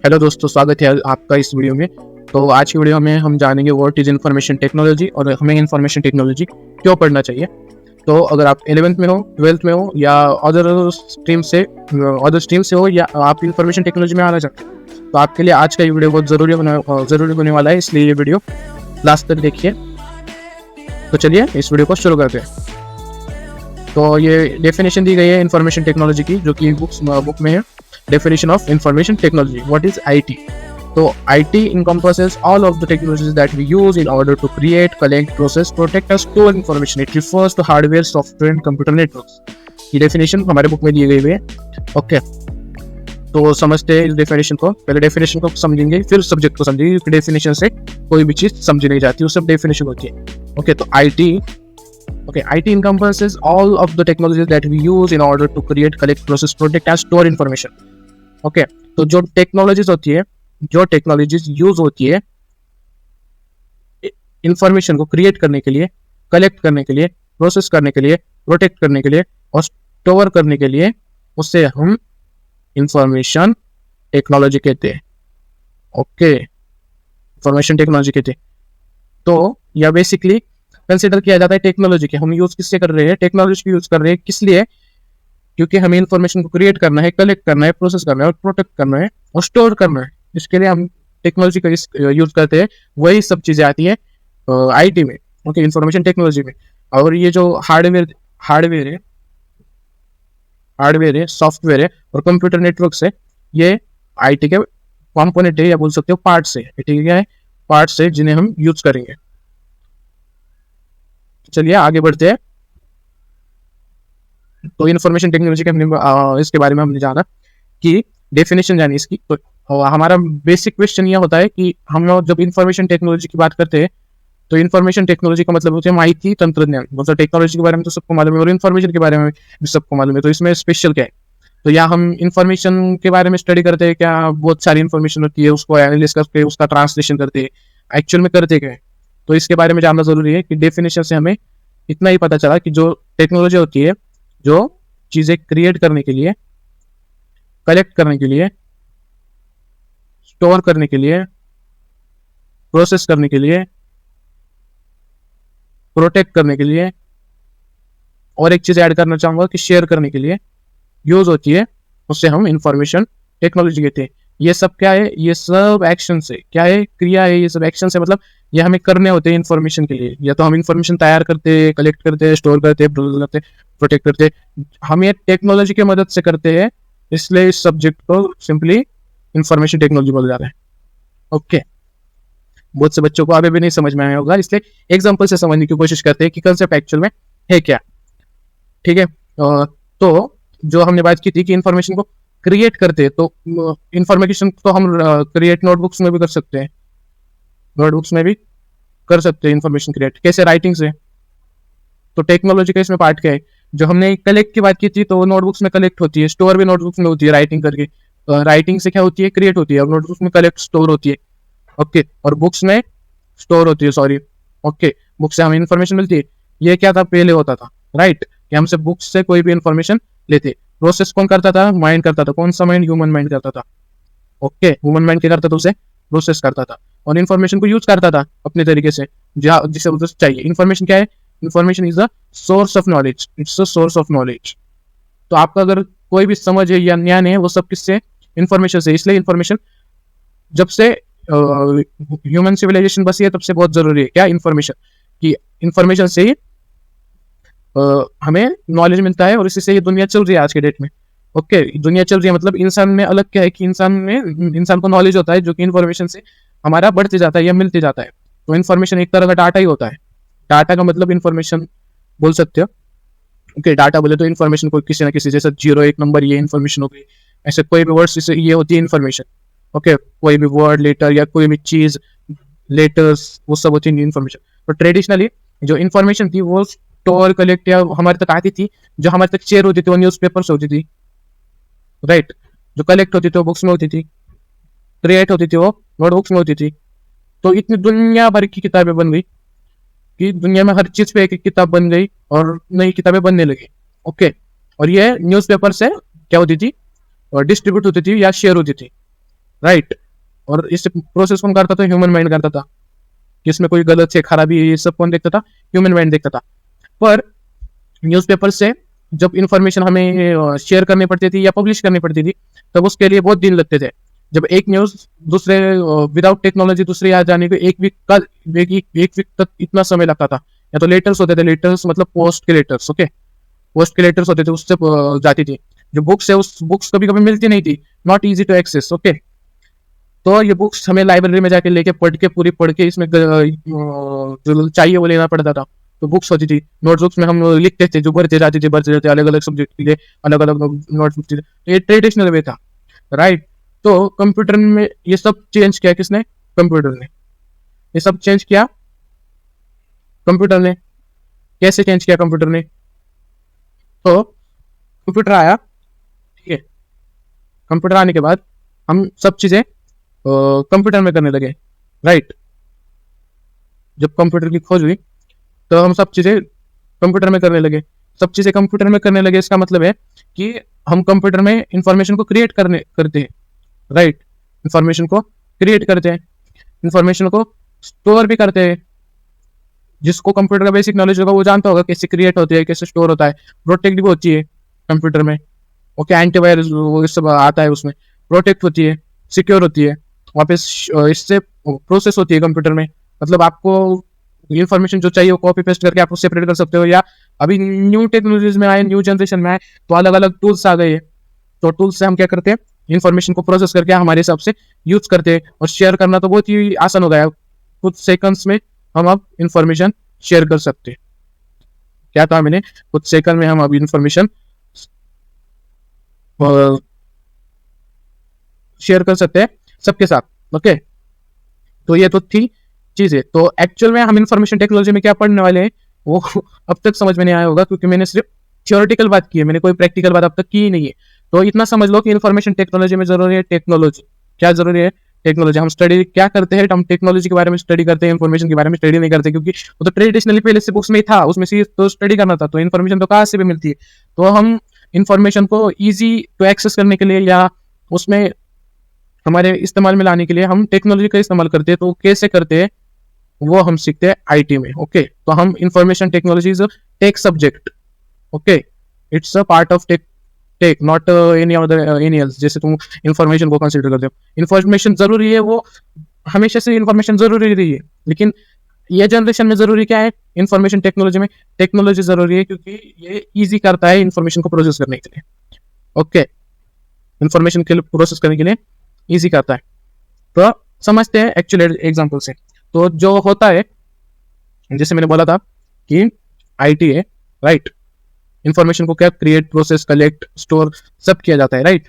Hello दोस्तों, स्वागत है आपका इस वीडियो में। तो आज की वीडियो में हम जानेंगे व्हाट इज़ इंफॉर्मेशन टेक्नोलॉजी और हमें इंफॉर्मेशन टेक्नोलॉजी क्यों पढ़ना चाहिए। तो अगर आप 11th में हो, 12th में हो या अदर स्ट्रीम से हो या आप इंफॉर्मेशन टेक्नोलॉजी में आना चाहते हो, तो आपके लिए आज का ये वीडियो बहुत ज़रूरी होने वाला है, इसलिए ये वीडियो लास्ट तक देखिए। तो चलिए इस वीडियो को शुरू करते हैं। तो ये डेफिनेशन दी गई है इंफॉर्मेशन टेक्नोलॉजी की, जो कि बुक में है। Definition of information technology. What is IT? So IT encompasses all of the technologies that we use in order to create, collect, process, protect and store information. It refers to hardware, software and computer networks. ये definition हमारे book में दी गई है। Okay, तो समझते हैं इस definition को। पहले डेफिनेशन को समझेंगे, फिर सब्जेक्ट को समझेंगे, क्योंकि डेफिनेशन से कोई भी चीज समझी नहीं जाती, वो सब डेफिनेशन होती है। ओके, तो IT encompasses all of the technologies that we use in order to create, collect, process, protect and store information. Okay, तो जो टेक्नोलॉजीज यूज होती है इंफॉर्मेशन को क्रिएट करने के लिए, कलेक्ट करने के लिए, प्रोसेस करने के लिए, प्रोटेक्ट करने के लिए और स्टोर करने के लिए, उससे हम इंफॉर्मेशन टेक्नोलॉजी कहते हैं। ओके, इंफॉर्मेशन टेक्नोलॉजी कहते हैं। तो यह बेसिकली कंसिडर किया जाता है टेक्नोलॉजी के। हम यूज किससे कर रहे हैं? टेक्नोलॉजी की यूज कर रहे हैं। किस लिए? क्योंकि हमें इंफॉर्मेशन को क्रिएट करना है, कलेक्ट करना है, प्रोसेस करना है और प्रोटेक्ट करना है और स्टोर करना है। इसके लिए हम टेक्नोलॉजी का यूज करते हैं। वही सब चीजें आती है आईटी में, ओके, इंफॉर्मेशन टेक्नोलॉजी में। और ये जो हार्डवेयर है, सॉफ्टवेयर है और कंप्यूटर नेटवर्क है, ये आईटी के कॉम्पोनेंट है या बोल सकते हो पार्ट्स है। ठीक है, पार्ट्स है जिन्हें हम यूज करेंगे। चलिए आगे बढ़ते हैं। तो इन्फॉर्मेशन टेक्नोलॉजी के हमने इसके बारे में हमने जाना कि डेफिनेशन जानी इसकी। तो हमारा बेसिक क्वेश्चन यह होता है कि हम लोग जब इन्फॉर्मेशन टेक्नोलॉजी की बात करते हैं, तो इन्फॉर्मेशन टेक्नोलॉजी का मतलब होता है माहिती तंत्रज्ञान। मतलब टेक्नोलॉजी के बारे में तो सबको मालूम है और इन्फॉर्मेशन के बारे में भी सबको मालूम है। तो इसमें स्पेशल क्या है? तो या हम इन्फॉर्मेशन के बारे में स्टडी करते हैं, क्या बहुत सारी इन्फॉर्मेशन होती है, उसको एनालिसिस करके उसका ट्रांसलेशन करते हैं, एक्चुअल में करते क्या है? तो इसके बारे में जानना जरूरी है कि डेफिनेशन से हमें इतना ही पता चला कि जो टेक्नोलॉजी होती है, जो चीजें क्रिएट करने के लिए, कलेक्ट करने के लिए, स्टोर करने के लिए, प्रोसेस करने के लिए, प्रोटेक्ट करने के लिए, और एक चीज ऐड करना चाहूंगा कि शेयर करने के लिए यूज होती है, उससे हम इंफॉर्मेशन टेक्नोलॉजी कहते हैं। ये सब क्या है? ये सब एक्शन से क्या है? क्रिया है। ये सब एक्शन से मतलब ये हमें करने होते हैं इंफॉर्मेशन के लिए। या तो हम इंफॉर्मेशन तैयार करते हैं, कलेक्ट करते हैं, स्टोर करते हैं, प्रोटेक्ट करते हैं। हम ये टेक्नोलॉजी की मदद से करते हैं, इसलिए इस सब्जेक्ट को सिंपली इंफॉर्मेशन टेक्नोलॉजी बोला जाता है। ओके, बहुत से बच्चों को अभी भी नहीं समझ में आया होगा, इसलिए एग्जांपल से समझने की कोशिश करते हैं कि कंसेप्ट एक्चुअल में है क्या। ठीक है, तो जो हमने बात की थी कि इंफॉर्मेशन को क्रिएट करते हैं, तो इंफॉर्मेशन तो हम क्रिएट नोटबुक्स में भी कर सकते हैं। इंफॉर्मेशन क्रिएट कैसे? राइटिंग से। तो टेक्नोलॉजी का इसमें पार्ट क्या है? जो हमने कलेक्ट की बात की थी, तो वो नोटबुक्स में कलेक्ट होती है, स्टोर भी नोटबुक्स में होती है राइटिंग करके। राइटिंग से क्या होती है? क्रिएट होती है, और नोटबुक्स में कलेक्ट, स्टोर होती है। ओके, और बुक्स में स्टोर होती है, सॉरी। ओके, बुक से हमें इन्फॉर्मेशन मिलती है। ये क्या था? पहले होता था, राइट, कि हमसे बुक्स से कोई भी इन्फॉर्मेशन लेते। प्रोसेस कौन करता था? माइंड करता था। कौन सा माइंड? ह्यूमन माइंड करता था। ओके, ह्यूमन माइंड क्या करता था? उसे प्रोसेस करता था और इन्फॉर्मेशन को यूज करता था अपने तरीके से, जिसे उसे चाहिए। इन्फॉर्मेशन क्या है? Information is a source of knowledge. It's a source of knowledge. तो आपका अगर कोई भी समझ है या ज्ञान है, वो सब किससे? इन्फॉर्मेशन से। इसलिए इन्फॉर्मेशन जब से ह्यूमन सिविलाइजेशन बसी है, तब से बहुत जरूरी है। क्या? इन्फॉर्मेशन। कि इन्फॉर्मेशन से ही हमें नॉलेज मिलता है और इसी से ये दुनिया चल रही है आज के डेट में। ओके, दुनिया चल रही है मतलब इंसान में अलग क्या है कि इंसान को नॉलेज होता है, जो कि इन्फॉर्मेशन से हमारा बढ़ते जाता है या मिलते जाता है। तो इन्फॉर्मेशन एक तरह का डाटा ही होता है। डाटा का मतलब इन्फॉर्मेशन बोल सकते हो। ओके, डाटा बोले तो इन्फॉर्मेशन को किसी ना किसी, जैसे 0 1 नंबर, ये इन्फॉर्मेशन हो गई। ऐसे कोई भी वर्ड, ये होती है इन्फॉर्मेशन। ओके, कोई भी वर्ड, लेटर या कोई भी चीज, लेटर्स, वो सब होती है इन्फॉर्मेशन। तो ट्रेडिशनली जो इन्फॉर्मेशन थी वो स्टोर, कलेक्ट या हमारे तक आती थी, जो हमारे तक शेयर होती थी वो न्यूज़पेपर से होती थी, राइट। जो कलेक्ट होती थी वो बुक्स में होती थी, क्रिएट होती थी वो नोटबुक्स में होती थी। तो इतनी दुनिया भर की किताबें बन गई कि दुनिया में हर चीज पे एक एक किताब बन गई और नई किताबें बनने लगी। ओके, और ये न्यूज़पेपर से क्या होती थी? डिस्ट्रीब्यूट होती थी या शेयर होती थी। राइट। और इस प्रोसेस कौन करता था? ह्यूमन माइंड करता था। कि इसमें कोई गलत से खराबी ये सब कौन देखता था? ह्यूमन माइंड देखता था। पर न्यूज़पेपर से जब इंफॉर्मेशन हमें शेयर करनी पड़ती थी या पब्लिश करनी पड़ती थी, तब उसके लिए बहुत दिन लगते थे। जब एक न्यूज़ दूसरे विदाउट टेक्नोलॉजी दूसरे आ जाने को एक वीक तक इतना समय लगता था। या तो लेटर्स होते थे, लेटर्स मतलब पोस्ट के लेटर्स, ओके, पोस्ट के लेटर्स होते थे, उससे जाती थी। जो बुक्स है उस बुक्स कभी कभी मिलती नहीं थी, not easy to access, okay. तो ये बुक्स हमें लाइब्रेरी में जाके लेके पढ़ के पूरी पढ़ के इसमें जो चाहिए वो लेना पड़ता था। तो बुक्स होती थी, नोटबुक्स में हम लिखते थे, जो भरते जाते अलग अलग सब्जेक्ट के लिए अलग अलग नोटबुक्स थे। तो ये ट्रेडिशनल वे था, राइट। तो कंप्यूटर में ये सब चेंज किया किसने? कंप्यूटर ने। ये सब चेंज किया कंप्यूटर ने। कैसे चेंज किया कंप्यूटर ने? तो कंप्यूटर आया, ठीक है। कंप्यूटर आने के बाद हम सब चीजें कंप्यूटर में करने लगे, राइट। जब कंप्यूटर की खोज हुई तो हम सब चीजें कंप्यूटर में करने लगे। सब चीजें कंप्यूटर में करने लगे, इसका मतलब है कि हम कंप्यूटर में इंफॉर्मेशन को क्रिएट करते हैं, राइट। इंफॉर्मेशन को क्रिएट करते हैं, इंफॉर्मेशन को स्टोर भी करते हैं। जिसको कंप्यूटर का बेसिक नॉलेज होगा वो जानता होगा कैसे क्रिएट होती है, कैसे स्टोर होता है। प्रोटेक्ट भी होती है कंप्यूटर में, ओके। एंटीवायरस वो सब आता है उसमें, प्रोटेक्ट होती है, सिक्योर होती है। वहाँ पे इससे प्रोसेस होती है कंप्यूटर में। मतलब आपको इन्फॉर्मेशन जो चाहिए वो कॉपी पेस्ट करके आप सेपरेट कर सकते हो। या अभी न्यू टेक्नोलॉजीज में आए, न्यू जनरेशन में आए, तो अलग अलग टूल्स आ गए हैं। तो टूल्स से हम क्या करते हैं? इन्फॉर्मेशन को प्रोसेस करके हमारे हिसाब से यूज करते हैं। और शेयर करना तो बहुत ही आसान हो गया है, कुछ सेकंड्स में हम अब इंफॉर्मेशन शेयर कर सकते हैं। क्या कहा मैंने? कुछ सेकंड में हम अब इंफॉर्मेशन शेयर कर सकते हैं सबके साथ, ओके। तो ये तो थी चीजें। तो एक्चुअल में हम इंफॉर्मेशन टेक्नोलॉजी में क्या पढ़ने वाले हैं वो अब तक समझ में नहीं आया होगा, क्योंकि मैंने सिर्फ थियोरेटिकल बात की है, मैंने कोई प्रैक्टिकल बात अब तक की ही नहीं है। तो इतना समझ लो कि इंफॉर्मेशन टेक्नोलॉजी में जरूरी है टेक्नोलॉजी। क्या जरूरी है? टेक्नोलॉजी। हम स्टडी क्या करते हैं? हम टेक्नोलॉजी के बारे में स्टडी करते हैं, इन्फॉर्मेशन के बारे में स्टडी नहीं करते, क्योंकि वो तो ट्रेडिशनली पहले से बुक्स में ही था, उसमें से तो स्टडी करना था। तो इन्फॉर्मेशन तो कहाँ से भी मिलती है। तो हम इन्फॉर्मेशन को ईजी टू एक्सेस करने के लिए या उसमें हमारे इस्तेमाल में लाने के लिए हम टेक्नोलॉजी का इस्तेमाल करते हैं। तो कैसे करते हैं वो हम सीखते हैं आईटी में, ओके। तो हम information technology is tech subject, okay. It's a part of tech not any other any else. जैसे तुम इंफॉर्मेशन को कंसीडर करते हो, इंफॉर्मेशन जरूरी है, वो हमेशा से इंफॉर्मेशन जरूरी रही है। लेकिन ये जनरेशन में जरूरी क्या है? इंफॉर्मेशन टेक्नोलॉजी में टेक्नोलॉजी जरूरी है, क्योंकि ये इजी करता है इंफॉर्मेशन को प्रोसेस करने के लिए, ओके। इंफॉर्मेशन के लिए प्रोसेस करने के लिए इजी करता है। तो समझते हैं एक्चुअल एग्जाम्पल से। तो जो होता है, जैसे मैंने बोला था कि आईटी है, राइट। इंफॉर्मेशन को क्या क्रिएट, प्रोसेस, कलेक्ट, स्टोर सब किया जाता है, राइट।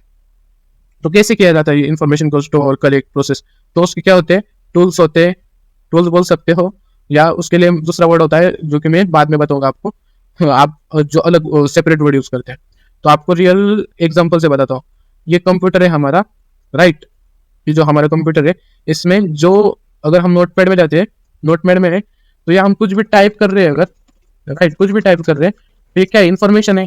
तो कैसे किया जाता है इंफॉर्मेशन को स्टोर, कलेक्ट, प्रोसेस? तो उसके क्या होते हैं? टूल्स होते हैं। टूल्स बोल सकते हो, या उसके लिए दूसरा वर्ड होता है जो कि मैं बाद में बताऊंगा आपको। आप जो अलग सेपरेट वर्ड यूज करते हैं। तो आपको रियल एग्जाम्पल से बताता हूँ। ये कंप्यूटर है हमारा, राइट। ये जो हमारा कंप्यूटर है, इसमें जो अगर हम नोटपैड में जाते हैं, नोटपैड में तो ये हम कुछ भी टाइप कर रहे हैं अगर, राइट, कुछ भी टाइप कर रहे हैं, तो ये क्या इन्फॉर्मेशन है,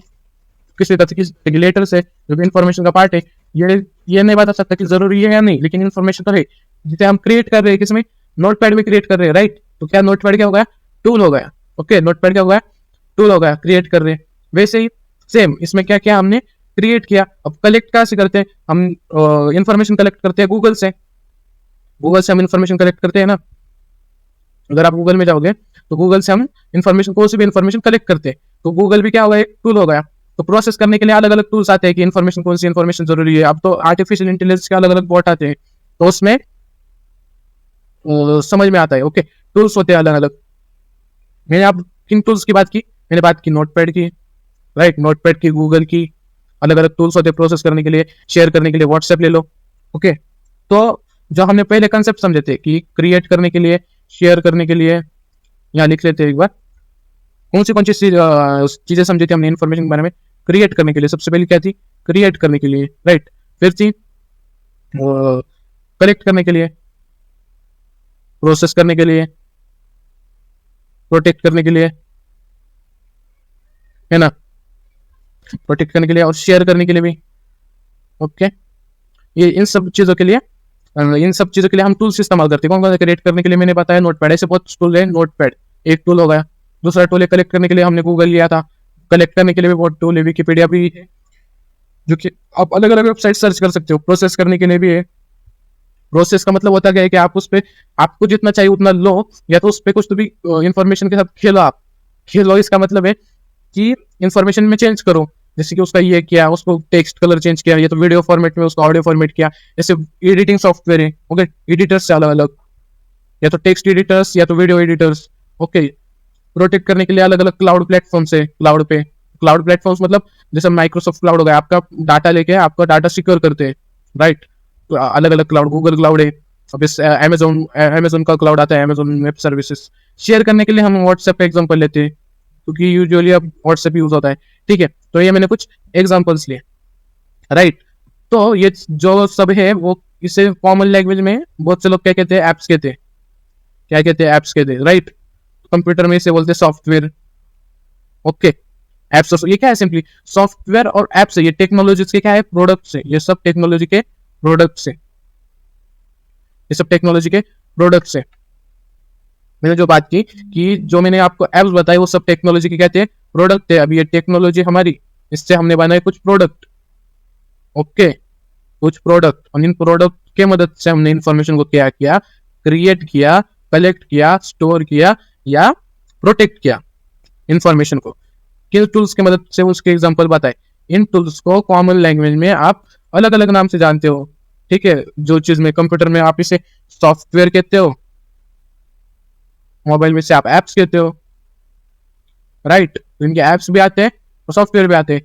किसी तरह की रेगुलेटर्स है जो कि इन्फॉर्मेशन का पार्ट है। ये नहीं बता सकता कि जरूरी है या नहीं, लेकिन इन्फॉर्मेशन तो है। जिसे हम क्रिएट कर रहे हैं किसमें? नोटपैड में क्रिएट कर रहे हैं, राइट। तो क्या नोटपैड क्या हो गया? टूल हो गया, ओके। नोटपैड क्या हो गया? टूल हो गया, क्रिएट कर रहे हैं। वैसे ही सेम इसमें क्या क्या हमने क्रिएट किया। अब कलेक्ट कहाँ से करते हैं हम? इंफॉर्मेशन कलेक्ट करते हैं गूगल से। गूगल से हम इंफॉर्मेशन कलेक्ट करते हैं ना। अगर आप गूगल में जाओगे तो गूगल से हम इंफॉर्मेशन, कोई सी भी इंफॉर्मेशन कलेक्ट करते हैं। तो गूगल भी क्या होगा? एक टूल हो गया। तो प्रोसेस करने के लिए अलग अलग टूल्स आते हैं कि इन्फॉर्मेशन, कौन सी इन्फॉर्मेशन जरूरी है। अब तो आर्टिफिशियल इंटेलिजेंस के अलग अलग बॉट आते हैं, तो उसमें समझ में आता है, ओके। टूल्स होते हैं अलग अलग। मैंने आप किन टूल्स की बात की? मैंने बात की नोटपैड की, राइट। नोटपैड की, गूगल की, अलग अलग टूल्स होते हैं प्रोसेस करने के लिए, शेयर करने के लिए। व्हाट्सएप ले लो, ओके। तो जो हमने पहले कंसेप्ट समझे थे कि क्रिएट करने के लिए, शेयर करने के लिए, यहाँ लिख लेते हैं एक बार। कौन सी चीजें समझी थी हमने इन्फॉर्मेशन के बारे में? क्रिएट करने के लिए सबसे पहले क्या थी? क्रिएट करने के लिए, राइट। फिर थी कलेक्ट करने के लिए, प्रोसेस करने के लिए, प्रोटेक्ट करने के लिए, है ना, प्रोटेक्ट करने के लिए और शेयर करने के लिए भी, ओके। ये इन सब चीजों के लिए इन सब चीजों के लिए हम टूल्स इस्तेमाल करते हैं। कौन कौन क्रिएट करने के लिए मैंने बताया नोटपैड, ऐसे बहुत टूल है। नोटपैड एक टूल हो गया। दूसरा टूल है कलेक्ट करने के लिए, हमने गूगल लिया था। कलेक्ट करने के लिए भी बहुत टूल है, विकिपीडिया भी है, जो कि आप अलग अलग वेबसाइट सर्च कर सकते हो। प्रोसेस करने के लिए भी है। प्रोसेस का मतलब होता है कि आप उस पर आपको जितना चाहिए उतना लो, या तो उस पर कुछ तो भी इंफॉर्मेशन के साथ खेलो। आप खेलो इसका मतलब है कि इंफॉर्मेशन में चेंज करो। जैसे कि उसका ये किया, उसको टेक्स्ट कलर चेंज किया, या तो वीडियो फॉर्मेट में उसको ऑडियो फॉर्मेट किया। जैसे एडिटिंग सॉफ्टवेयर है, ओके, एडिटर्स से अलग अलग, या तो टेक्स्ट एडिटर्स या तो वीडियो एडिटर्स, ओके। प्रोटेक्ट करने के लिए अलग अलग क्लाउड प्लेटफॉर्म्स है। क्लाउड प्लेटफॉर्म्स मतलब जैसे माइक्रोसॉफ्ट क्लाउड हो गया, आपका डाटा लेके आपका डाटा सिक्योर करते हैं, राइट। तो अलग अलग क्लाउड, गूगल क्लाउड है, अब इस अमेजोन का क्लाउड आता है, अमेजोन वेब सर्विसेज। शेयर करने के लिए हम व्हाट्सएप का एग्जांपल लेते हैं, क्योंकि यूजुअली अब व्हाट्सएप यूज होता है, ठीक है। तो ये मैंने कुछ एग्जांपल्स लिए, राइट। तो ये जो सब है वो इसे कॉमन लैंग्वेज में बहुत से लोग क्या कहते हैं, एप्स कहते हैं। क्या कहते हैं? एप्स कहते हैं, राइट। कंप्यूटर में इसे बोलते हैं सॉफ्टवेयर, ओके। एप्स, ये क्या है? सिंपली सॉफ्टवेयर और एप्स है। ये टेक्नोलॉजी के क्या है? प्रोडक्ट्स है। ये सब टेक्नोलॉजी के प्रोडक्ट्स है। ये सब टेक्नोलॉजी के प्रोडक्ट्स है। मैंने जो बात की कि जो मैंने आपको एप्स बताई वो सब टेक्नोलॉजी के कहते हैं प्रोडक्ट है। अभी ये टेक्नोलॉजी हमारी, इससे हमने बनाए कुछ प्रोडक्ट, ओके, कुछ प्रोडक्ट। और इन प्रोडक्ट के मदद से हमने इंफॉर्मेशन को क्या किया? क्रिएट किया, कलेक्ट किया, स्टोर किया या प्रोटेक्ट किया इंफॉर्मेशन को। किन टूल्स की मदद से? उसके एग्जांपल बताए। इन टूल्स को कॉमन लैंग्वेज में आप अलग अलग नाम से जानते हो, ठीक है। जो चीज में कंप्यूटर में आप इसे सॉफ्टवेयर कहते हो, मोबाइल में से आप एप्स कहते हो, राइट। तो इनके एप्स भी आते हैं और सॉफ्टवेयर भी आते हैं।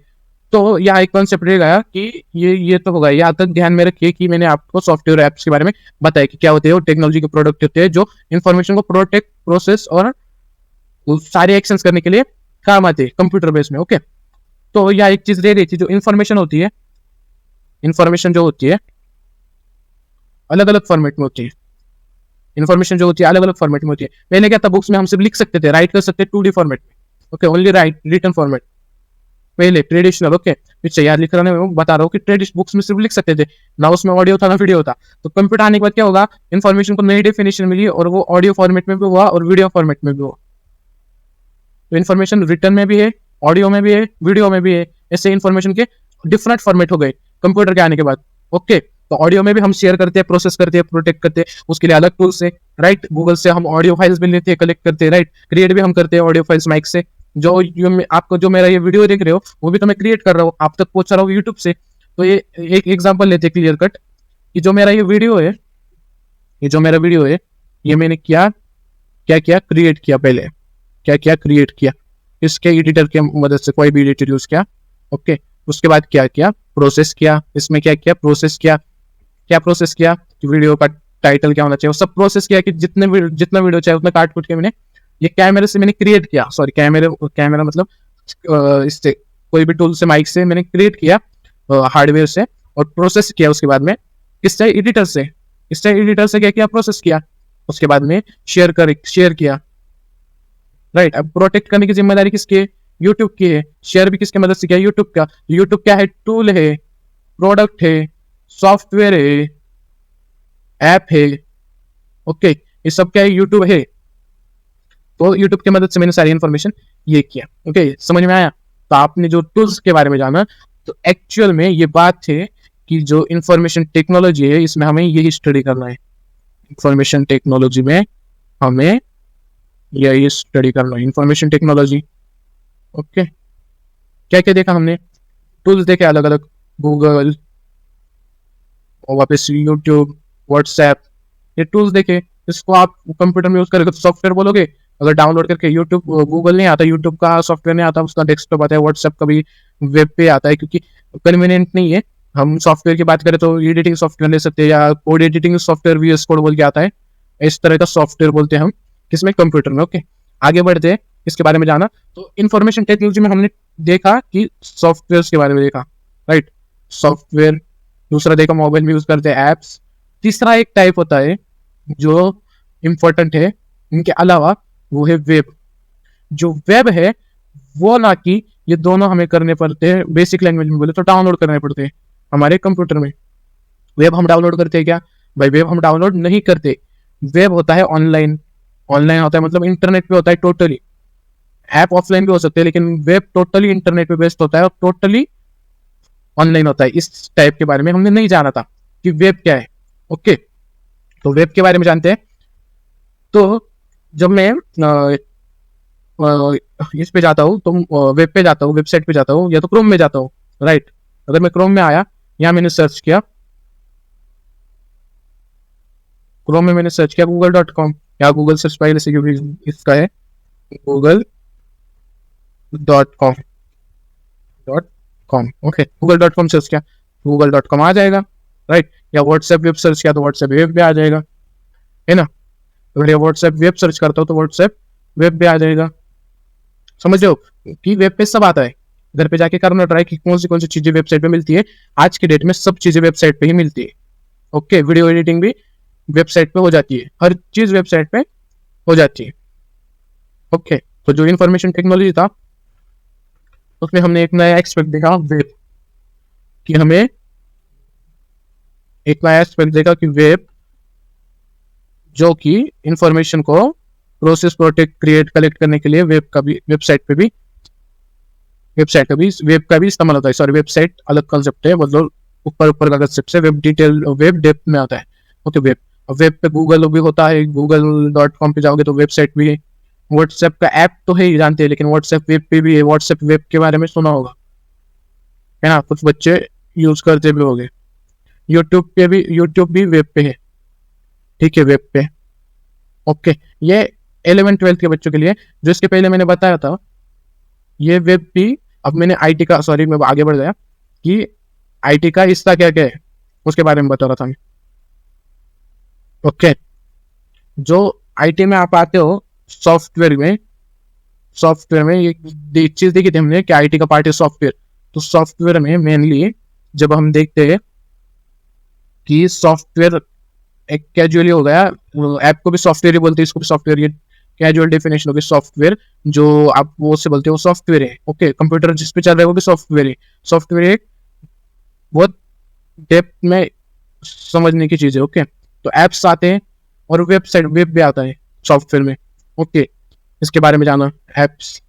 तो यहाँ एक कॉन्सेप्ट रहेगा कि ये तो होगा। यहाँ तक ध्यान में रखिए कि मैंने आपको सॉफ्टवेयर एप्स के बारे में बताया कि क्या होते हैं। टेक्नोलॉजी के प्रोडक्ट होते हैं जो इन्फॉर्मेशन को प्रोटेक्ट, प्रोसेस और सारे एक्शंस करने के लिए काम आते हैं कंप्यूटर बेस में, ओके। तो यहाँ एक चीज रह रही थी, जो इन्फॉर्मेशन होती है, इन्फॉर्मेशन जो होती है अलग अलग फॉर्मेट में होती है। इन्फॉर्मेशन जो होती है अलग अलग फॉर्मेट में होती है। पहले क्या था? बुक्स में हम सिर्फ लिख सकते थे, राइट कर सकते थे 2D फॉर्मेट में, okay, only right, written format पहले ट्रेडिशनल, ओके। पीछे याद लिख रहा हूँ, बता रहा हूँ कि ट्रेडिशनल बुक्स में सिर्फ लिख सकते थे, ना उसमें ऑडियो था ना वीडियो था। तो कंप्यूटर आने के बाद क्या होगा? इन्फॉर्मेशन को नई डेफिनेशन मिली और वो ऑडियो फॉर्मेट में भी हुआ और वीडियो फॉर्मेट में भी हुआ। तो इन्फॉर्मेशन रिटर्न में भी है, ऑडियो में भी है, वीडियो में भी है। ऐसे इन्फॉर्मेशन के डिफरेंट फॉर्मेट हो गए कंप्यूटर के आने के बाद, ओके। तो ऑडियो में भी हम शेयर करते हैं, प्रोसेस करते हैं, प्रोटेक्ट करते हैं, उसके लिए अलग टूल्स है, राइट। गूगल से हम ऑडियो फाइल्स भी लेते हैं, कलेक्ट करते हैं, राइट। क्रिएट भी हम करते हैं ऑडियो फाइल्स माइक से। आपको जो मेरा ये वीडियो देख रहे हो वो भी तो मैं क्रिएट कर रहा हूँ, आप तक पहुंचा रहा हूँ यूट्यूब से। तो ये एक एग्जांपल लेते हैं क्लियर कट, कि जो मेरा ये वीडियो है, ये मैंने क्या किया? क्रिएट किया। पहले क्या किया? क्रिएट किया। इसके एडिटर की मदद से कोई भी एडिटर यूज किया, ओके। उसके बाद क्या किया? प्रोसेस किया। इसमें क्या किया? प्रोसेस किया। क्या प्रोसेस किया? वीडियो का टाइटल क्या होना चाहिए, वो सब प्रोसेस किया कि जितना वीडियो चाहिए उतना काट कुट के मैंने ये कैमरे से मैंने क्रिएट किया। सॉरी, कैमरा मतलब इससे कोई भी टूल से, माइक से मैंने क्रिएट किया, हार्डवेयर से, और प्रोसेस किया। उसके बाद में किससे? एडिटर से क्या किया? प्रोसेस किया। उसके बाद में शेयर किया, राइट। अब प्रोटेक्ट करने की जिम्मेदारी किसकी है? यूट्यूब की है। शेयर भी किसकी मदद से किया? यूट्यूब का। यूट्यूब क्या है? टूल है, प्रोडक्ट है, सॉफ्टवेयर है, ऐप है, ओके। ये सब क्या है? यूट्यूब है। तो यूट्यूब की मदद से मैंने सारी इंफॉर्मेशन ये किया, ओके। समझ में आया? तो आपने जो टूल्स के बारे में जाना, तो एक्चुअल में ये बात है कि जो इंफॉर्मेशन टेक्नोलॉजी है इसमें हमें यही स्टडी करना है। इंफॉर्मेशन टेक्नोलॉजी में हमें यही स्टडी करना है, इंफॉर्मेशन टेक्नोलॉजी, ओके। क्या क्या देखा हमने? टूल्स देखे अलग अलग, गूगल और वापस यूट्यूब, व्हाट्सएप, ये टूल्स देखे। इसको आप कंप्यूटर में यूज करेंगे तो सॉफ्टवेयर बोलोगे। अगर डाउनलोड करके यूट्यूब, गूगल नहीं आता, यूट्यूब का सॉफ्टवेयर नहीं आता, उसका डेस्कटॉप आता है, व्हाट्सएप का भी वेब पे आता है, क्योंकि कन्वीनियंट नहीं है। हम सॉफ्टवेयर की बात करें तो एडिटिंग सॉफ्टवेयर ले सकते हैं, या code editing software VS code बोल के आता है, इस तरह का सॉफ्टवेयर बोलते हैं हम किसमें? कंप्यूटर में, ओके। आगे बढ़ते हैं, इसके बारे में जाना। तो इंफॉर्मेशन टेक्नोलॉजी में हमने देखा कि सॉफ्टवेयर के बारे में देखा, राइट। सॉफ्टवेयर। दूसरा देखा मोबाइल में यूज करते हैं एप्स। तीसरा एक टाइप होता है जो इम्पोर्टेंट है इनके अलावा, वो है वेब। जो वेब है वो ना कि ये दोनों हमें करने पड़ते हैं, बेसिक लैंग्वेज में बोले तो डाउनलोड करने पड़ते हैं हमारे कंप्यूटर में। वेब हम डाउनलोड करते हैं क्या? भाई वेब हम डाउनलोड नहीं करते, वेब होता है ऑनलाइन, ऑनलाइन होता है मतलब इंटरनेट पे होता है टोटली। ऐप ऑफलाइन भी हो सकते हैं लेकिन वेब टोटली इंटरनेट पे बेस्ड होता है और टोटली ऑनलाइन होता है। इस टाइप के बारे में हमने नहीं जाना था कि वेब क्या है। ओके, तो वेब के बारे में जानते हैं। तो जब मैं इस पे जाता हूँ तो वेब पे जाता हूँ, वेबसाइट पे जाता हूँ या तो क्रोम में जाता हूँ, राइट। अगर मैं क्रोम में आया, यहाँ मैंने सर्च किया, क्रोम में मैंने सर्च किया google.com, या गूगल सर्च पहले से क्योंकि इसका है google.com ओके, google.com सर्च किया, google.com आ जाएगा, राइट। या व्हाट्सएप वेब सर्च किया तो व्हाट्सएप वेब भी आ जाएगा, है ना। अगर ये व्हाट्सएप वेब सर्च करता हूँ तो व्हाट्सएप वेब भी आ जाएगा। समझ लो कि वेब पे सब आता है। घर पे जाके करना ट्राई कि कौन सी चीजें वेबसाइट पे मिलती है। आज के डेट में सब चीजें वेबसाइट पे ही मिलती है। ओके, वीडियो एडिटिंग भी वेबसाइट पे हो जाती है, हर चीज वेबसाइट पे हो जाती है। ओके, तो जो इंफॉर्मेशन टेक्नोलॉजी था उसमें हमने एक नया एक्सपेक्ट देखा वेब, कि हमें एक नया एक्सपेक्ट देखा कि वेब जो कि इंफॉर्मेशन को प्रोसेस, प्रोटेक्ट, क्रिएट, कलेक्ट करने के लिए वेब का भी, वेब का भी इस्तेमाल होता है। सॉरी, वेबसाइट अलग कंसेप्ट है, मतलब ऊपर का कंसेप्ट है, वेब डिटेल, वेब डेप्थ में आता है। ओके, वेब पे गूगल भी होता है, google.com पे जाओगे तो वेबसाइट भी है। व्हाट्सएप का ऐप तो है ही, जानते हैं, लेकिन व्हाट्सएप वेब पे भी है। व्हाट्सएप वेब के बारे में सुना होगा, है ना, कुछ बच्चे यूज करते भी होंगे। यूट्यूब भी वेब पे है, ठीक है, वेब पे। ओके, ये 11th-12th के बच्चों के लिए, जो इसके पहले मैंने बताया था ये वेब भी। अब मैंने आईटी का, सॉरी मैं आगे बढ़ गया, कि आईटी का हिस्सा क्या क्या है उसके बारे में बता रहा था मैं। ओके, जो आईटी में आप आते हो, सॉफ्टवेयर में ये चीज देखी थी हमने कि आईटी का पार्ट है सॉफ्टवेयर। तो सॉफ्टवेयर में मेनली जब हम देखते हैं कि सॉफ्टवेयर एक कैजुअली हो गया, ऐप को भी सॉफ्टवेयर ही बोलते हैं, इसको भी सॉफ्टवेयर, ये कैजुअल डेफिनेशन होगी सॉफ्टवेयर। जो आप वो से बोलते हो सॉफ्टवेयर है। ओके, कंप्यूटर जिस पे चल रहा है वो भी सॉफ्टवेयर है। सॉफ्टवेयर एक बहुत डेप्थ में समझने की चीज है। ओके, तो एप्स आते हैं और वेबसाइट, वेब भी आता है सॉफ्टवेयर में। ओके, इसके बारे में जाना, एप्स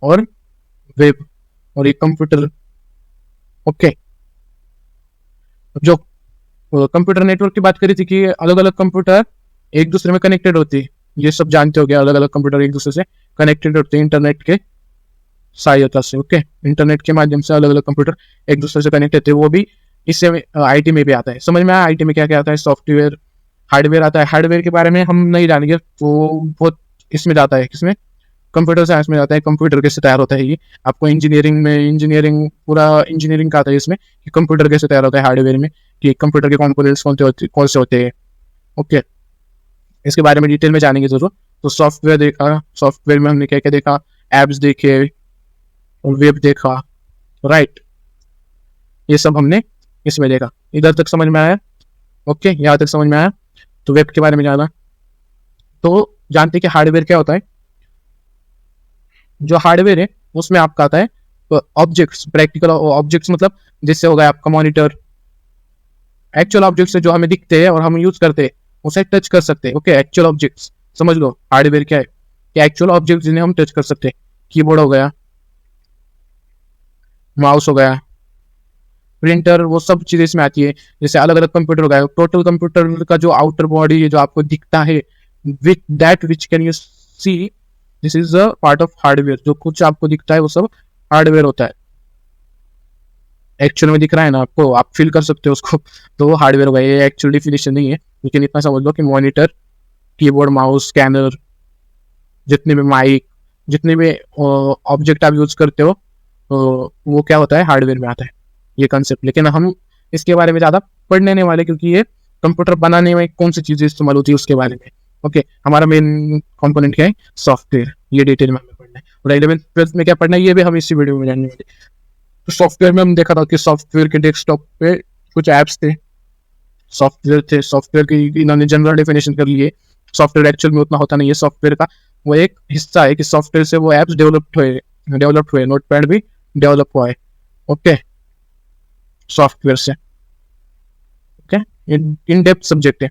और वेब और एक कंप्यूटर। ओके, जो कंप्यूटर नेटवर्क की बात करी थी कि अलग अलग कंप्यूटर एक दूसरे में कनेक्टेड होती है, ये सब जानते हो गया, अलग अलग कंप्यूटर एक दूसरे से कनेक्टेड होते हैं इंटरनेट के सहायता से। ओके, इंटरनेट के माध्यम से अलग अलग कंप्यूटर एक दूसरे से कनेक्ट होते हैं, वो भी इससे आईटी में भी आता है। समझ में आया आईटी में क्या क्या आता है? सॉफ्टवेयर, हार्डवेयर आता है। हार्डवेयर के बारे में हम नहीं जानेंगे, वो बहुत इसमें जाता है, किसमें, कंप्यूटर साइंस में जाता है। कंप्यूटर कैसे तैयार होता है, ये आपको इंजीनियरिंग पूरा इंजीनियरिंग का आता है इसमें, कि कंप्यूटर कैसे तैयार होता है हार्डवेयर में, कि कंप्यूटर के कंपोनेंट्स कौन से होते हैं। ओके, इसके बारे में डिटेल में जानेंगे जरूर। तो सॉफ्टवेयर देखा, सॉफ्टवेयर में हमने क्या क्या देखा, एप्स देखे, वेब देखा, राइट, ये सब हमने इसमें देखा। इधर तक समझ में आया? ओके, यहाँ तक समझ में आया। तो वेब के बारे में जाना, तो जानते कि हार्डवेयर क्या होता है। जो हार्डवेयर है उसमें आपका आता है ऑब्जेक्ट्स, प्रैक्टिकल ऑब्जेक्ट्स, मतलब जिससे होगा आपका मॉनिटर, एक्चुअल ऑब्जेक्ट्स जो हमें दिखते हैं और हम यूज करते हैं, उसे टच कर सकते हैं। ओके, एक्चुअल ऑब्जेक्ट्स समझ लो, हार्डवेयर क्या है, कि एक्चुअल ऑब्जेक्ट्स जिन्हें हम टच कर सकते हैं। कीबोर्ड हो गया, माउस हो गया, प्रिंटर, वो सब चीजें इसमें आती है। जैसे अलग अलग कंप्यूटर हो गया, टोटल कंप्यूटर का जो आउटर बॉडी है जो आपको दिखता है, with that which can you see, this is a part of hardware. जो कुछ आपको दिखता है वो सब हार्डवेयर होता है। एक्चुअल में दिख रहा है ना आपको, आप फील कर सकते हो उसको, तो वो हार्डवेयर होगा। ये एक्चुअल डिफिनेशन नहीं है, लेकिन इतना समझ लो कि मॉनिटर, कीबोर्ड, माउस, स्कैनर, जितने भी माइक, जितने भी ऑब्जेक्ट आप यूज करते हो, वो क्या होता है, हार्डवेयर में आता है ये कंसेप्ट। लेकिन हम इसके बारे में ज्यादा पढ़ने नहीं वाले, क्योंकि ये कंप्यूटर बनाने में कौन सी चीजें इस्तेमाल होती है उसके बारे में। ओके, हमारा मेन कंपोनेंट क्या है, सॉफ्टवेयर, ये डिटेल में हमें पढ़ना है। और 11th-12th में क्या पढ़ना है ये भी हम इसी वीडियो में जानने वाले। तो सॉफ्टवेयर में हम देखा था कि सॉफ्टवेयर के डेस्कटॉप पे कुछ ऐप्स थे, सॉफ्टवेयर की इन्होंने जनरल डेफिनेशन कर ली है। सॉफ्टवेयर एक्चुअल में उतना होता नहीं है, सॉफ्टवेयर का वो एक हिस्सा है कि सॉफ्टवेयर से वो एप्स डेवलप्ड हुए, नोटपैड भी डेवलप हुआ है। ओके, सॉफ्टवेयर से। ओके, इन डेप्थ सब्जेक्ट है।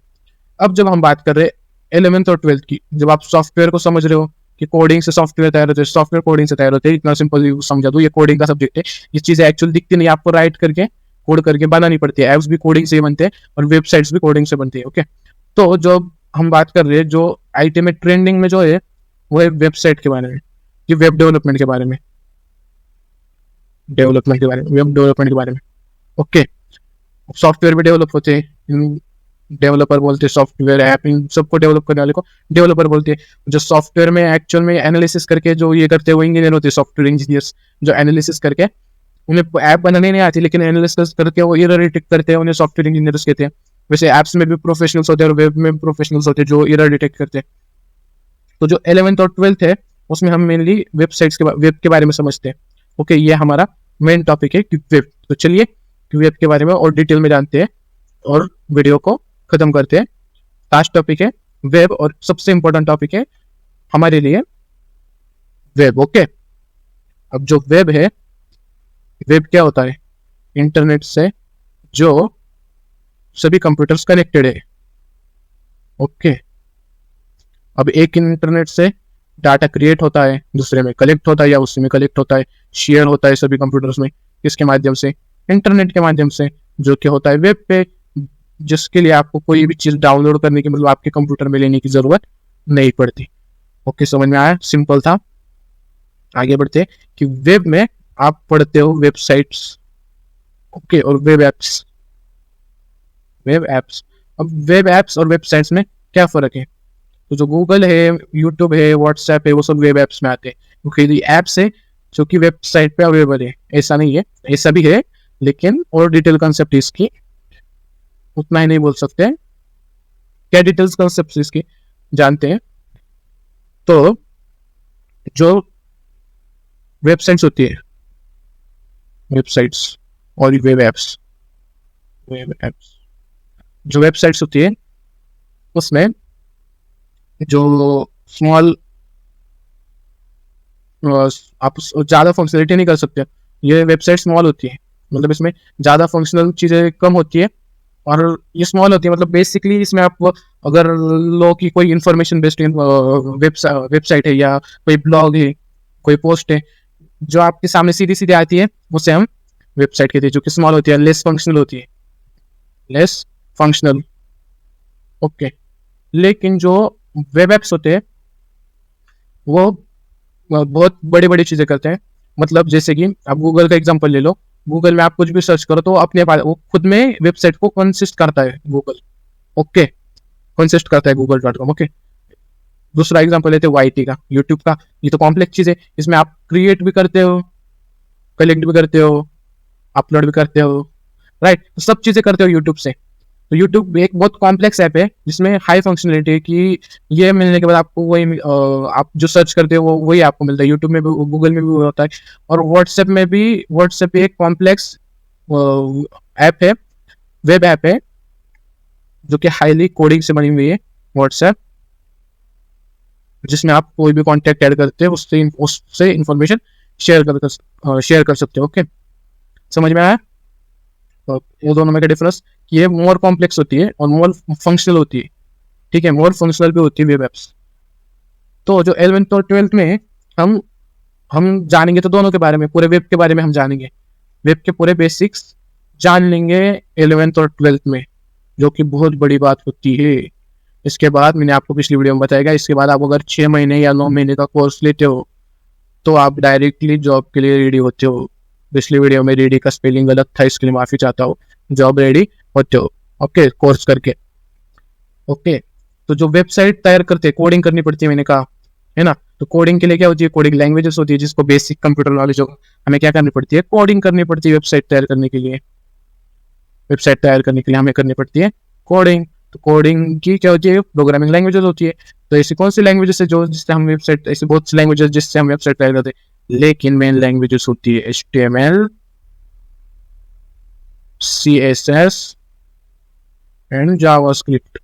अब जब हम बात कर रहे हैं 11th और 12th की, जब आप सॉफ्टवेयर को समझ रहे हो कि कोडिंग से सॉफ्टवेयर तैयार होते हैं, सॉफ्टवेयर कोडिंग से तैयार होते हैं, इतना सिंपल समझा दो, ये कोडिंग का सब्जेक्ट है। ये चीजें एक्चुअल दिखती नहीं, आपको राइट करके कोड करके बनानी पड़ती है। एप्स भी कोडिंग से बनते हैं और वेबसाइट्स भी कोडिंग से बनती है। ओके, तो जो हम बात कर रहे हैं, जो आईटी में ट्रेंडिंग में जो है वो है वेबसाइट के बारे में, कि वेब डेवलपमेंट के बारे में, वेब डेवलपमेंट के बारे में। ओके, सॉफ्टवेयर भी डेवलप होते हैं, डेवलपर बोलते हैं, सॉफ्टवेयर ऐप इन सबको डेवलप करने वाले को डेवलपर बोलते हैं। जो सॉफ्टवेयर में एक्चुअल में एनालिसिस करके जो ये करते हैं वो इंजीनियर होते हैं, सॉफ्टवेयर इंजीनियर्स, जो एनालिसिस करके, उन्हें ऐप बनाने नहीं आती लेकिन एनालिसिस करके वो एरर डिटेक्ट करते हैं, उन्हें सॉफ्टवेयर इंजीनियर्स कहते हैं। वैसे ऐप्स में भी प्रोफेशनल्स होते हैं और वेब में प्रोफेशनल्स होते हैं जो एरर डिटेक्ट करते हैं। तो जो 11th और 12th है उसमें हम मेनली वेबसाइट्स के वेब के बारे में समझते हैं। ओके, ये हमारा मेन टॉपिक है कि वेब। तो चलिए वेब के बारे में और डिटेल में जानते हैं और वीडियो को खत्म करते हैं। लास्ट टॉपिक है वेब और सबसे इंपॉर्टेंट टॉपिक है हमारे लिए वेब। ओके, अब जो वेब है, वेब क्या होता है? इंटरनेट से जो सभी कंप्यूटर्स कनेक्टेड है। ओके, अब एक इंटरनेट से डाटा क्रिएट होता है, दूसरे में कलेक्ट होता है या उसी में कलेक्ट होता है, शेयर होता है सभी कंप्यूटर्स में। किसके माध्यम से? इंटरनेट के माध्यम से, जो कि होता है वेब पे, जिसके लिए आपको कोई भी चीज डाउनलोड करने की, मतलब आपके कंप्यूटर में लेने की जरूरत नहीं पड़ती। ओके, समझ में आया? सिंपल था। आगे बढ़ते कि वेब में आप पढ़ते हो वेबसाइट्स, ओके, और वेब एप्स। अब वेब एप्स और वेबसाइट्स में क्या फर्क है? तो जो गूगल है, यूट्यूब है, व्हाट्सएप है, वो सब वेब एप्स में आते हैं, क्योंकि ये एप्स है जो कि वेबसाइट पे अवेलेबल है। ऐसा नहीं है, ऐसा भी है लेकिन और डिटेल कंसेप्ट इसकी उतना ही नहीं बोल सकते। क्या डिटेल्स कंसेप्ट इसकी जानते हैं? तो जो वेबसाइट्स होती है, वेबसाइट्स और वेब एप्स जो वेबसाइट्स होती है उसमें जो स्मॉल, आप ज़्यादा फंक्शनलिटी नहीं कर सकते। ये वेबसाइट स्मॉल होती है, मतलब इसमें ज़्यादा फंक्शनल चीज़ें कम होती है और ये स्मॉल होती है। मतलब बेसिकली इसमें आप अगर लो की कोई इन्फॉर्मेशन बेस्ड वेबसाइट है या कोई ब्लॉग है, कोई पोस्ट है जो आपके सामने सीधी सीधी आती है, उसे हम वेबसाइट कहते हैं, जो कि स्मॉल होती है, लेस फंक्शनल होती है, लेस फंक्शनल। ओके, लेकिन जो वेब एप्स होते हैं वो बहुत बड़ी बड़ी चीज़ें करते हैं। मतलब जैसे कि आप गूगल का एग्जांपल ले लो, गूगल में आप कुछ भी सर्च करो तो अपने वो खुद में वेबसाइट को कंसिस्ट करता है गूगल। ओके, कंसिस्ट करता है google.com। ओके, दूसरा एग्जांपल लेते हैं YT का, यूट्यूब का। ये तो कॉम्प्लेक्स चीज़ है, इसमें आप क्रिएट भी करते हो, कलेक्ट भी करते हो, अपलोड भी करते हो, राइट, सब चीज़ें करते हो यूट्यूब से। तो यूट्यूब एक बहुत कॉम्प्लेक्स ऐप है जिसमें हाई फंक्शनलिटी है कि ये मिलने के बाद आपको वही आप जो सर्च करते हो वो वही आपको मिलता है। यूट्यूब में भी, गूगल में भी होता है, और व्हाट्सएप में भी। व्हाट्सएप भी एक कॉम्प्लेक्स ऐप है, वेब ऐप है, जो कि हाईली कोडिंग से बनी हुई है व्हाट्सएप, जिसमें आप कोई भी कॉन्टैक्ट ऐड करते हो उससे इंफॉर्मेशन शेयर कर सकते हो। ओके, समझ में आया? तो ये दोनों में का डिफरेंस, ये मोर कॉम्प्लेक्स होती है और मोर फंक्शनल होती है। ठीक है, मोर फंक्शनल भी होती है वेब एप्स। तो जो 11th और 12th में हम जानेंगे तो दोनों के बारे में, पूरे वेब के बारे में हम जानेंगे, वेब के पूरे बेसिक्स जान लेंगे 11th और 12th में, जो कि बहुत बड़ी बात होती है। इसके बाद मैंने आपको पिछली वीडियो में बताया, इसके बाद आप अगर 6 महीने या 9 महीने का कोर्स लेते हो तो आप डायरेक्टली जॉब के लिए रेडी होते हो। पिछली वीडियो में रेडी का स्पेलिंग गलत था, इसके लिए माफी चाहता हूँ। जॉब रेडी होते हो, ओके, कोर्स करके। ओके, तो जो वेबसाइट तैयार करते हैं, कोडिंग करनी पड़ती है, मैंने कहा है ना। तो कोडिंग के लिए क्या होती है? कोडिंग लैंग्वेजेस होती है, जिसको बेसिक कंप्यूटर नॉलेज होगा। हमें क्या करनी पड़ती है? कोडिंग करनी पड़ती है वेबसाइट तैयार करने के लिए। वेबसाइट तैयार करने के लिए हमें करनी पड़ती है कोडिंग। तो कोडिंग की क्या होती है? प्रोग्रामिंग लैंग्वेजेस होती है। तो ऐसी कौन सी लैंग्वेजेस है जो जिससे हम वेबसाइट, ऐसी बहुत सी लैंग्वेजेस जिससे हम वेबसाइट तैयार करते हैं, लेकिन मेन लैंग्वेजेस होती है HTML, CSS and JavaScript.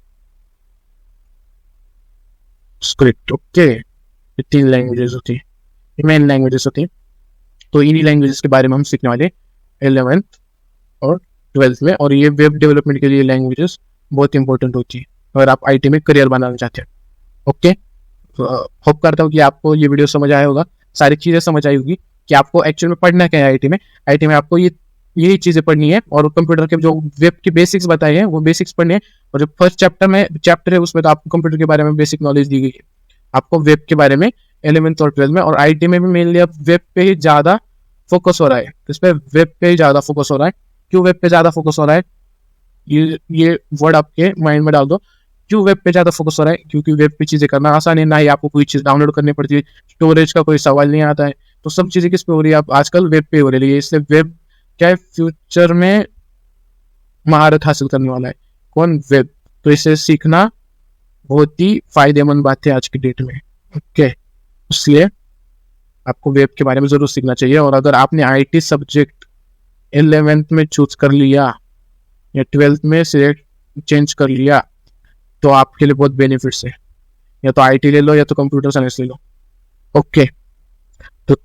Okay, ये 3 लैंग्वेजेस होती है, मेन लैंग्वेजेस होती है। तो इन्हीं लैंग्वेजेस के बारे में हम सीखने वाले 11th और ट्वेल्थ में, और ये वेब डेवलपमेंट के लिए लैंग्वेजेस बहुत इंपॉर्टेंट होती है अगर आप आईटी में करियर बनाना चाहते हैं। ओके, होप करता हूँ कि आपको ये वीडियो समझ आया होगा, सारी चीज़ें समझ आई होगी कि आपको एक्चुअल में पढ़ना क्या है आईटी में। आईटी में आपको यही चीज़ें पढ़नी है, और कंप्यूटर के जो वेब के बेसिक्स बताए हैं वो बेसिक्स पढ़ने हैं। और जो फर्स्ट चैप्टर है उसमें तो आपको कंप्यूटर के बारे में बेसिक नॉलेज दी गई है, आपको वेब के बारे में 11th और 12th में। और आईटी में भी मेनली अब वेब पे ही ज़्यादा फोकस हो रहा है, इस पर वेब पे ही ज़्यादा फोकस हो रहा है। क्यों वेब पे ज़्यादा फोकस हो रहा है, ये वर्ड आपके माइंड में डाल दो। क्यों वेब पे ज़्यादा फोकस हो रहा है, क्योंकि वेब पे चीज़ें करना आसान है, ना ही आपको कोई चीज़ डाउनलोड करनी पड़ती है, स्टोरेज का कोई सवाल नहीं आता है। तो सब चीज़ें किस पे हो रही है, आप आजकल वेब पे हो रही है। इसलिए वेब क्या है, फ्यूचर में महारत हासिल करने वाला है कौन, वेब। तो इसे सीखना बहुत ही फायदेमंद बात है आज की डेट में। ओके, इसलिए आपको वेब के बारे में जरूर सीखना चाहिए। और अगर आपने आईटी सब्जेक्ट 11th में चूज कर लिया या 12th में सिलेक्ट चेंज कर लिया तो आपके लिए बहुत बेनिफिट्स है, या तो आईटी ले लो या तो कंप्यूटर साइंस ले लो। ओके, तो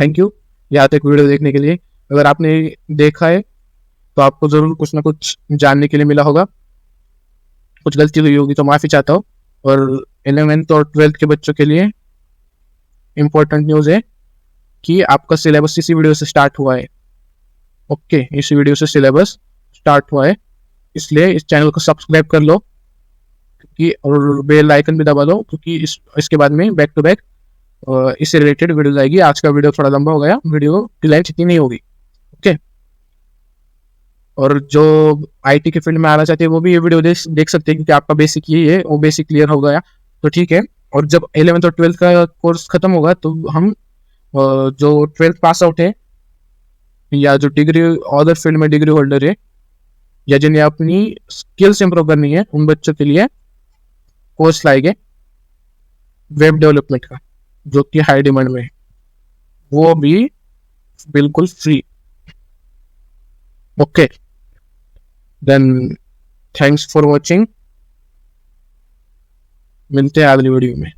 थैंक यू यहाँ तक वीडियो देखने के लिए। अगर आपने देखा है तो आपको जरूर कुछ ना कुछ जानने के लिए मिला होगा, कुछ गलती हुई होगी तो माफ़ी चाहता हूँ। और 11th और 12th के बच्चों के लिए इम्पोर्टेंट न्यूज़ है कि आपका सिलेबस इसी वीडियो से स्टार्ट हुआ है। ओके, इसी वीडियो से सिलेबस स्टार्ट हुआ है, इसलिए इस चैनल को सब्सक्राइब कर लो क्योंकि, और बेल आइकन भी दबा लो क्योंकि इसके बाद में बैक टू बैक इससे रिलेटेड वीडियो आएगी। आज का वीडियो थोड़ा लंबा हो गया, वीडियो की लेंथ इतनी नहीं होगी। ओके, और जो आईटी के फील्ड में आना चाहते हैं वो भी ये वीडियो देख सकते हैं क्योंकि आपका बेसिक यही है, वो बेसिक क्लियर हो गया तो ठीक है। और जब 11th और 12th का कोर्स खत्म होगा तो हम जो 12th पास आउट है या जो डिग्री अदर फील्ड में डिग्री होल्डर है या जिन्हें अपनी स्किल्स इंप्रूव करनी है उन बच्चों के लिए कोर्स लाएंगे वेब डेवलपमेंट का, जो कि हाई डिमांड में है, वो भी बिल्कुल free. Okay, then thanks for watching, मिलते हैं अगली वीडियो में।